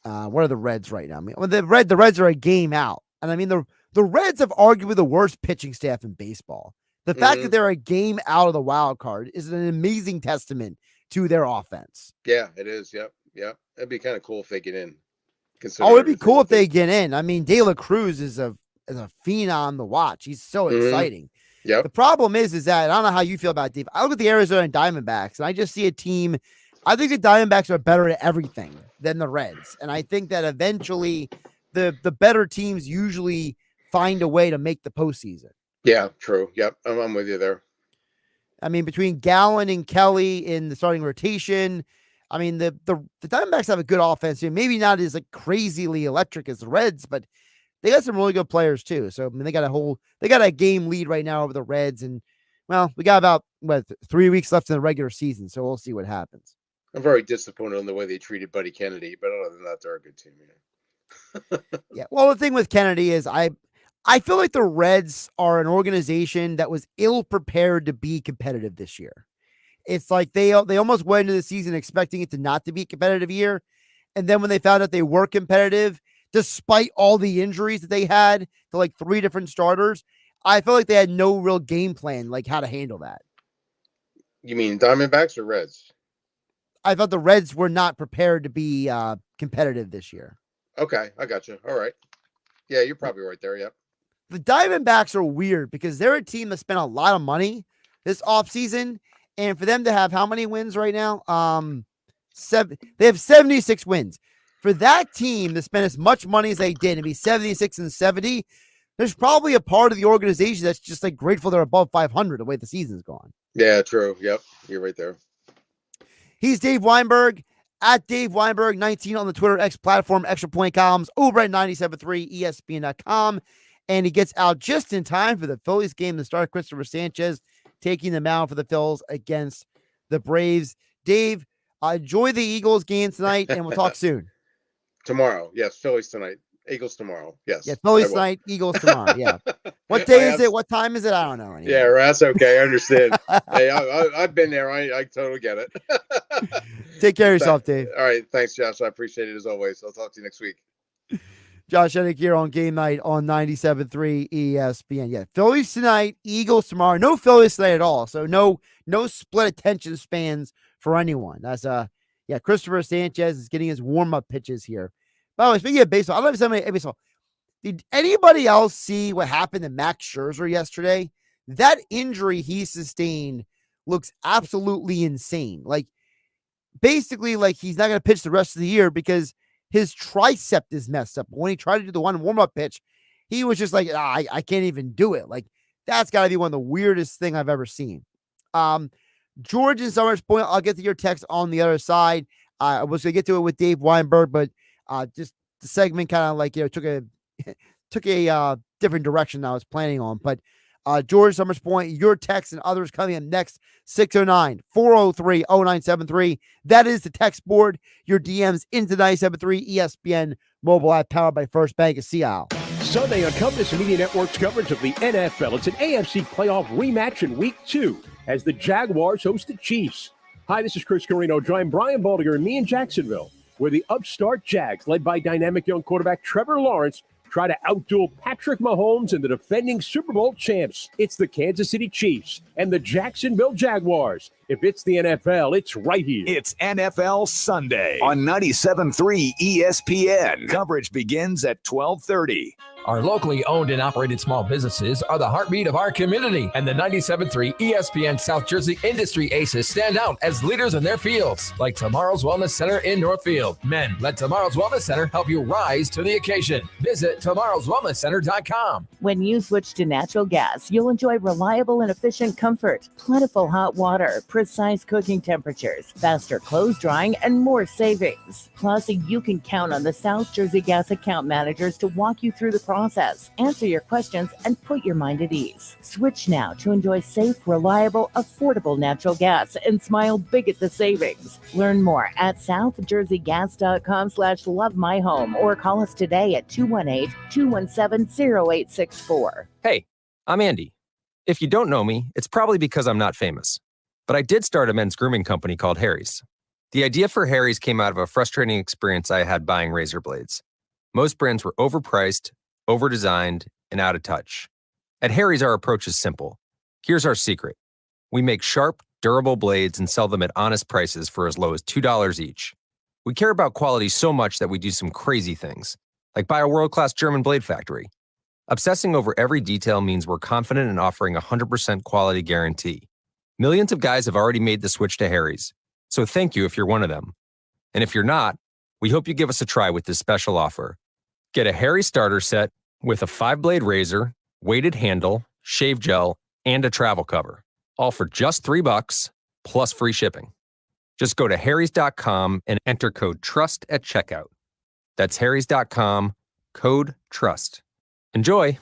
What are the Reds right now? I mean, the Reds are a game out, and I mean the Reds have arguably the worst pitching staff in baseball. The fact that they're a game out of the wild card is an amazing testament to their offense. Yeah, it is. Yep. It'd be kind of cool if they get in. Oh, it'd be cool if they get in. I mean, De La Cruz is a phenom to watch. He's so exciting. Yeah. The problem is that I don't know how you feel about Dave. I look at the Arizona Diamondbacks and I just see a team. I think the Diamondbacks are better at everything than the Reds, and I think that eventually the better teams usually find a way to make the postseason. Yeah, true. Yep, I'm with you there. I mean, between Gallen and Kelly in the starting rotation, I mean the Diamondbacks have a good offense. Maybe not as crazily electric as the Reds, but they got some really good players too. So I mean, they got a game lead right now over the Reds, and well, we got about 3 weeks left in the regular season, so we'll see what happens. I'm very disappointed in the way they treated Buddy Kennedy, but other than that, they're a good team. Yeah. Well, the thing with Kennedy is I feel like the Reds are an organization that was ill prepared to be competitive this year. It's like they almost went into the season expecting it to not to be a competitive year. And then when they found out they were competitive, despite all the injuries that they had to like 3 different starters, I felt like they had no real game plan, like how to handle that. You mean Diamondbacks or Reds? I thought the Reds were not prepared to be competitive this year. Okay, I got you. All right. Yeah, you're probably right there. Yep. The Diamondbacks are weird because they're a team that spent a lot of money this offseason. And for them to have how many wins right now? 7. They have 76 wins. For that team to spend as much money as they did and be 76-70, there's probably a part of the organization that's just like grateful they're above 500 the way the season's gone. Yeah, true. Yep, you're right there. He's Dave Weinberg at Dave Weinberg 19 on the Twitter X platform, Extra Point Columns over at 97.3 ESPN.com. And he gets out just in time for the Phillies game to start. Christopher Sanchez taking the mound for the Phils against the Braves. Dave, enjoy the Eagles game tonight, and we'll talk soon. Tomorrow. Yes, Phillies tonight. Eagles tomorrow. Yes. Yeah, Phillies tonight, Eagles tomorrow. Yeah. What day is it? What time is it? I don't know anymore. Yeah, that's okay. I understand. Hey, I've been there. I totally get it. Take care of yourself, Dave. All right. Thanks, Josh. I appreciate it as always. I'll talk to you next week. Josh Hennick here on Game Night on 97.3 ESPN. Yeah, Phillies tonight, Eagles tomorrow. No Phillies tonight at all. So no split attention spans for anyone. That's Christopher Sanchez is getting his warm-up pitches here. By the way, speaking of baseball, I don't know if somebody baseball. Did anybody else see what happened to Max Scherzer yesterday? That injury he sustained looks absolutely insane. Like, basically, like he's not going to pitch the rest of the year because his tricep is messed up. When he tried to do the one warm-up pitch, he was just like, I can't even do it. Like, that's got to be one of the weirdest things I've ever seen. George in Summers Point, I'll get to your text on the other side. I was going to get to it with Dave Weinberg, but just the segment kind of like, took a different direction than I was planning on. But George Summers Point, your text and others coming in next, 609-403-0973. That is the text board. Your DMs into 97.3 ESPN mobile app powered by First Bank of Seattle. Sunday on Compass Media Network's coverage of the NFL. It's an AFC playoff rematch in Week 2 as the Jaguars host the Chiefs. Hi, this is Chris Carino. Join Brian Baldinger and me in Jacksonville, where the upstart Jags, led by dynamic young quarterback Trevor Lawrence, try to outduel Patrick Mahomes and the defending Super Bowl champs. It's the Kansas City Chiefs and the Jacksonville Jaguars. If it's the NFL, it's right here. It's NFL Sunday on 97.3 ESPN. Coverage begins at 12:30. Our locally owned and operated small businesses are the heartbeat of our community, and the 97.3 ESPN South Jersey industry aces stand out as leaders in their fields, like Tomorrow's Wellness Center in Northfield. Men, let Tomorrow's Wellness Center help you rise to the occasion. Visit tomorrowswellnesscenter.com. When you switch to natural gas, you'll enjoy reliable and efficient comfort, plentiful hot water, precise cooking temperatures, faster clothes drying, and more savings. Plus, you can count on the South Jersey Gas account managers to walk you through the process, answer your questions, and put your mind at ease. Switch now to enjoy safe, reliable, affordable natural gas and smile big at the savings. Learn more at southjerseygas.com/lovemyhome or call us today at 218-217-0864. Hey, I'm Andy. If you don't know me, it's probably because I'm not famous. But I did start a men's grooming company called Harry's. The idea for Harry's came out of a frustrating experience I had buying razor blades. Most brands were overpriced, overdesigned, and out of touch. At Harry's, our approach is simple. Here's our secret. We make sharp, durable blades and sell them at honest prices for as low as $2 each. We care about quality so much that we do some crazy things, like buy a world-class German blade factory. Obsessing over every detail means we're confident in offering a 100% quality guarantee. Millions of guys have already made the switch to Harry's, so thank you if you're one of them. And if you're not, we hope you give us a try with this special offer. Get a Harry's starter set with a 5-blade razor, weighted handle, shave gel, and a travel cover, all for just $3 plus free shipping. Just go to harrys.com and enter code TRUST at checkout. That's harrys.com, code TRUST. Enjoy.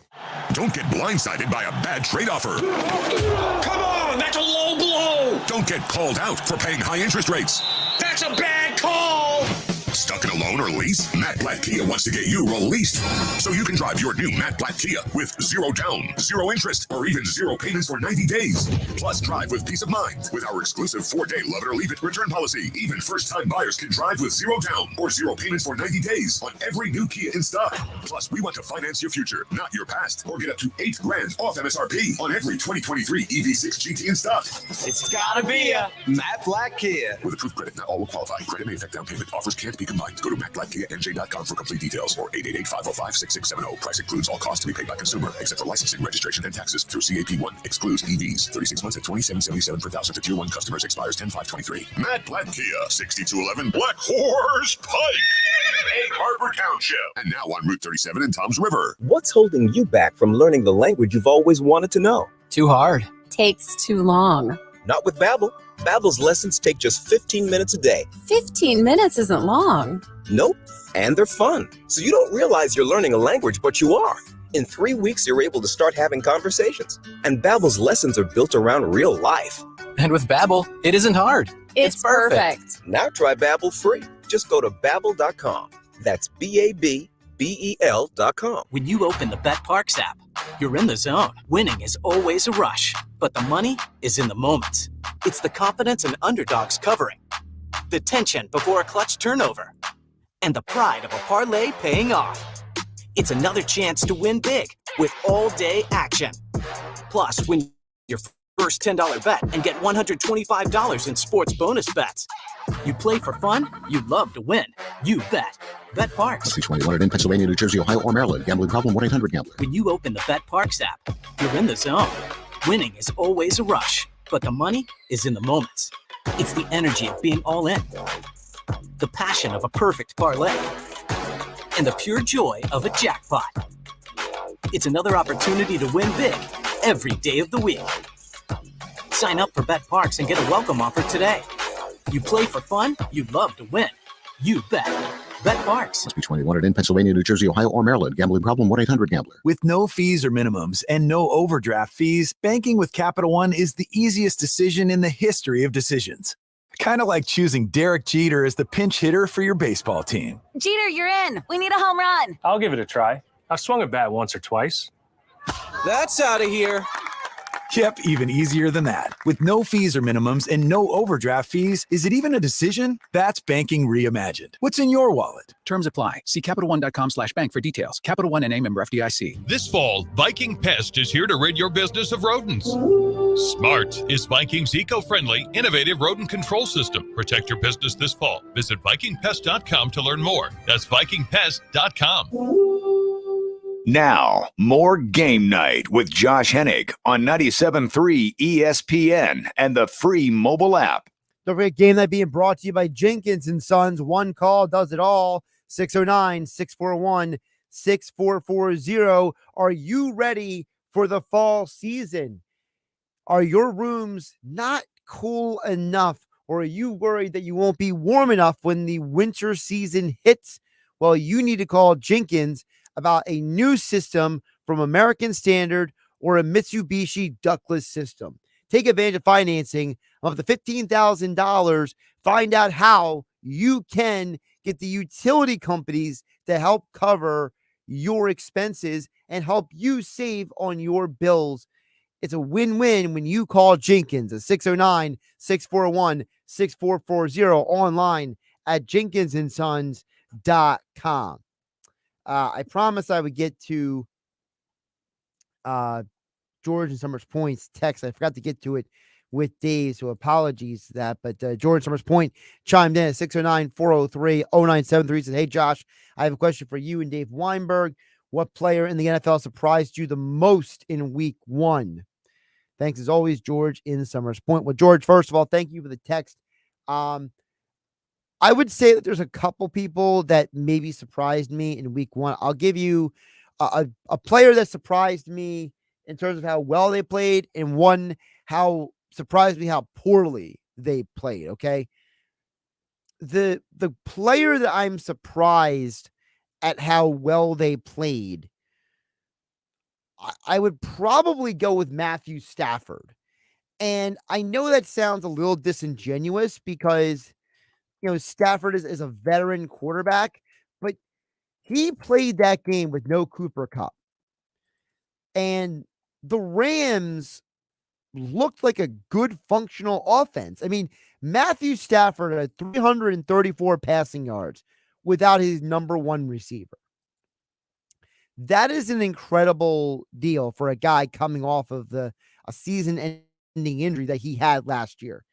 Don't get blindsided by a bad trade offer. Come on, that's a low blow. Don't get called out for paying high interest rates. That's a bad call. Stuck in a loan or lease? Matt Blatt Kia wants to get you released so you can drive your new Matt Blatt Kia with 0 down, 0 interest, or even 0 payments for 90 days. Plus, drive with peace of mind with our exclusive 4-day love it or leave it return policy. Even first-time buyers can drive with 0 down or 0 payments for 90 days on every new Kia in stock. Plus, we want to finance your future, not your past, or get up to $8,000 off MSRP on every 2023 EV6 GT in stock. It's gotta be a Matt Blatt Kia. With approved credit, not all will qualify. Credit may affect down payment. Offers can't be combined. Go to MattBlattKiaNJ.com for complete details or 888-505-6670. Price includes all costs to be paid by consumer, except for licensing, registration, and taxes through CAP1. Excludes EVs. 36 months at $27.77 per thousand to Tier 1 customers. Expires 10/5/23. Matt Blatt Kia, 6211 Black Horse Pike, Egg Harbor Township, and now on Route 37 in Toms River. What's holding you back from learning the language you've always wanted to know? Too hard. Takes too long. Not with Babbel. Babbel's lessons take just 15 minutes a day. 15 minutes isn't long. Nope. And they're fun. So you don't realize you're learning a language, but you are. In 3 weeks, you're able to start having conversations. And Babbel's lessons are built around real life. And with Babbel, it isn't hard. It's perfect. Now try Babbel free. Just go to Babbel.com. That's BABBEL.com. When you open the BetParks app, you're in the zone. Winning is always a rush, but the money is in the moments. It's the confidence and underdogs covering, the tension before a clutch turnover, and the pride of a parlay paying off. It's another chance to win big with all-day action. Plus, win your first $10 bet and get $125 in sports bonus bets. You play for fun, you love to win. You bet. BetParks. Must be 21 in Pennsylvania, New Jersey, Ohio, or Maryland. Gambling problem? 1-800-GAMBLER. When you open the BetParks app, you're in the zone. Winning is always a rush, but the money is in the moments. It's the energy of being all in, the passion of a perfect parlay, and the pure joy of a jackpot. It's another opportunity to win big every day of the week. Sign up for BetParks and get a welcome offer today. You play for fun, you love to win. You bet. BetParks. Must be 21 in Pennsylvania, New Jersey, Ohio, or Maryland. Gambling problem? 1-800-GAMBLER. With no fees or minimums and no overdraft fees, banking with Capital One is the easiest decision in the history of decisions. Kind of like choosing Derek Jeter as the pinch hitter for your baseball team. Jeter, you're in. We need a home run. I'll give it a try. I've swung a bat once or twice. That's out of here. Yep, even easier than that. With no fees or minimums and no overdraft fees, is it even a decision? That's banking reimagined. What's in your wallet? Terms apply. See CapitalOne.com/bank for details. Capital One NA member FDIC. This fall, Viking Pest is here to rid your business of rodents. Smart is Viking's eco-friendly, innovative rodent control system. Protect your business this fall. Visit VikingPest.com to learn more. That's VikingPest.com. Now, more Game Night with Josh Hennig on 97.3 ESPN and the free mobile app. Don't forget Game Night being brought to you by Jenkins & Sons. One call does it all. 609-641-6440. Are you ready for the fall season? Are your rooms not cool enough, or are you worried that you won't be warm enough when the winter season hits? Well, you need to call Jenkins about a new system from American Standard or a Mitsubishi ductless system. Take advantage of financing of up to $15,000. Find out how you can get the utility companies to help cover your expenses and help you save on your bills. It's a win-win when you call Jenkins at 609-641-6440 online at jenkinsandsons.com. I promised I would get to George and Summers Point's text. I forgot to get to it with Dave, so apologies for that. But George Summers Point chimed in at 609-403-0973. Said, "Hey, Josh, I have a question for you and Dave Weinberg. What player in the NFL surprised you the most in week one?" Thanks, as always, George in Summers Point. Well, George, first of all, thank you for the text. I would say that there's a couple people that maybe surprised me in week one. I'll give you a player that surprised me in terms of how well they played, and one how surprised me how poorly they played. Okay. The player that I'm surprised at how well they played, I would probably go with Matthew Stafford. And I know that sounds a little disingenuous because Stafford is a veteran quarterback, but he played that game with no Cooper Kupp. And the Rams looked like a good functional offense. I mean, Matthew Stafford had 334 passing yards without his number one receiver. That is an incredible deal for a guy coming off of a season-ending injury that he had last year.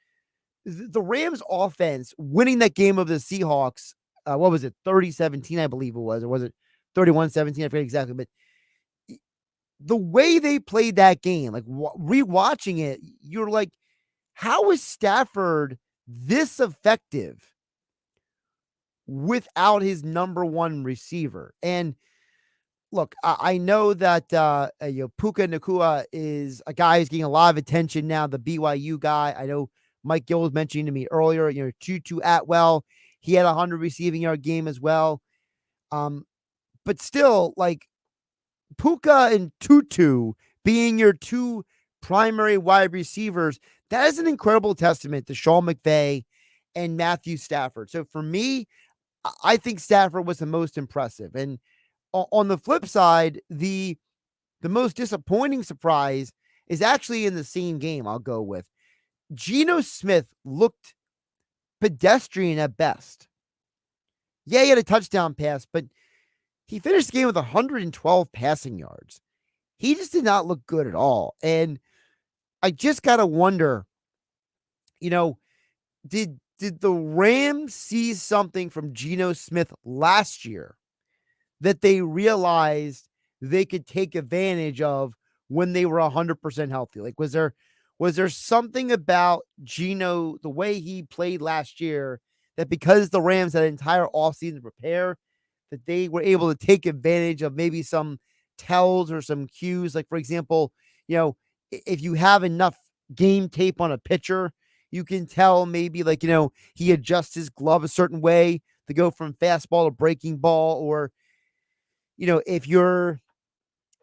The Rams offense winning that game of the Seahawks, what was it, 30-17, I believe it was, or was it 31-17? I forget exactly, but the way they played that game, like rewatching it, you're like, how is Stafford this effective without his number one receiver? And look, I know that Puka Nacua is a guy who's getting a lot of attention now, the BYU guy. I know Mike Gill was mentioning to me earlier, Tutu Atwell, he had a 100 receiving yard game as well. But still, like, Puka and Tutu being your two primary wide receivers, that is an incredible testament to Sean McVay and Matthew Stafford. So for me, I think Stafford was the most impressive. And on the flip side, the most disappointing surprise is actually in the same game. I'll go with Geno Smith looked pedestrian at best. Yeah, he had a touchdown pass, but he finished the game with 112 passing yards. He just did not look good at all. And I just got to wonder, did the Rams see something from Geno Smith last year that they realized they could take advantage of when they were 100% healthy? Like, was there something about Geno, the way he played last year, that because the Rams had an entire offseason to prepare, that they were able to take advantage of maybe some tells or some cues? Like, for example, if you have enough game tape on a pitcher, you can tell maybe, like, he adjusts his glove a certain way to go from fastball to breaking ball. Or, if you're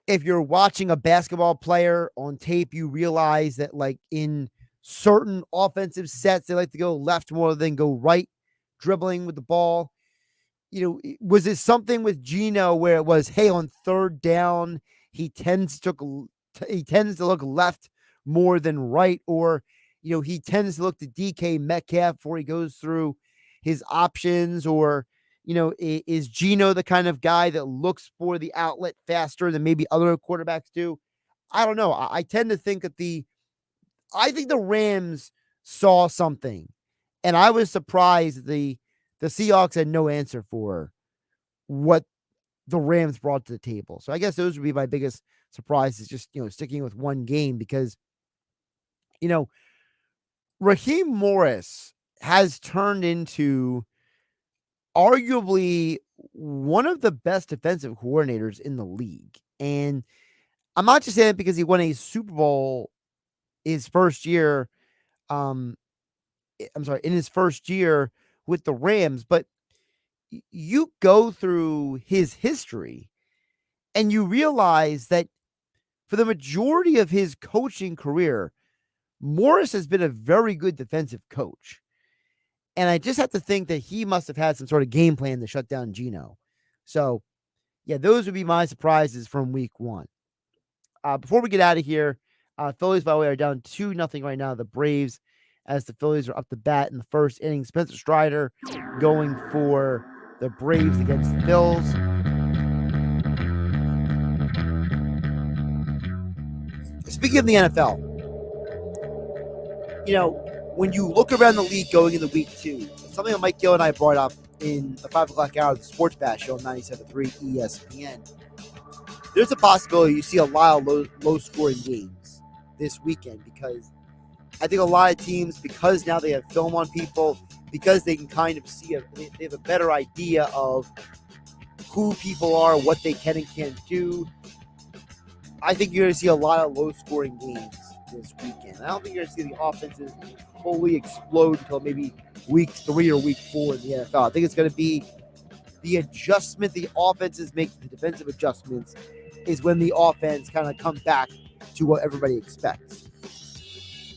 watching a basketball player on tape, you realize that, like, in certain offensive sets, they like to go left more than go right, dribbling with the ball. Was it something with Geno where it was, hey, on third down, he tends to look left more than right, or, he tends to look to DK Metcalf before he goes through his options, or, is Geno the kind of guy that looks for the outlet faster than maybe other quarterbacks do? I don't know. I tend to think that I think the Rams saw something, and I was surprised the Seahawks had no answer for what the Rams brought to the table. So I guess those would be my biggest surprises, just, sticking with one game, because, Raheem Morris has turned into arguably one of the best defensive coordinators in the league. And I'm not just saying it because he won a Super Bowl his first year. In his first year with the Rams, but you go through his history and you realize that for the majority of his coaching career, Morris has been a very good defensive coach. And I just have to think that he must have had some sort of game plan to shut down Geno. So, yeah, those would be my surprises from week one. Before we get out of here, Phillies, by the way, are down 2-0 right now. The Braves, as the Phillies are up to bat in the first inning. Spencer Strider going for the Braves against the Phils. Speaking of the NFL, when you look around the league going into week two, something that Mike Gill and I brought up in the 5 o'clock hour of the Sports Bash Show on 97.3 ESPN, there's a possibility you see a lot of low-scoring games this weekend, because I think a lot of teams, because now they have film on people, because they can kind of see they have a better idea of who people are, what they can and can't do. I think you're going to see a lot of low-scoring games this weekend. I don't think you're going to see the offenses fully explode until maybe week 3 or week 4 in the NFL. I think it's going to be the adjustment the offenses make, the defensive adjustments, is when the offense kind of comes back to what everybody expects.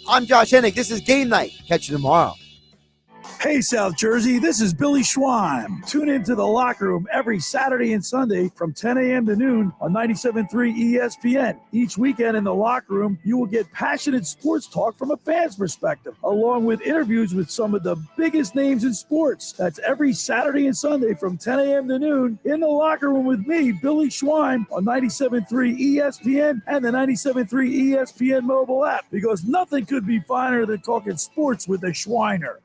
I'm Josh Hennick. This is Game Night. Catch you tomorrow. Hey, South Jersey, this is Billy Schwein. Tune into The Locker Room every Saturday and Sunday from 10 a.m. to noon on 97.3 ESPN. Each weekend in The Locker Room, you will get passionate sports talk from a fan's perspective, along with interviews with some of the biggest names in sports. That's every Saturday and Sunday from 10 a.m. to noon in The Locker Room with me, Billy Schwein, on 97.3 ESPN and the 97.3 ESPN mobile app, because nothing could be finer than talking sports with the Schweiner.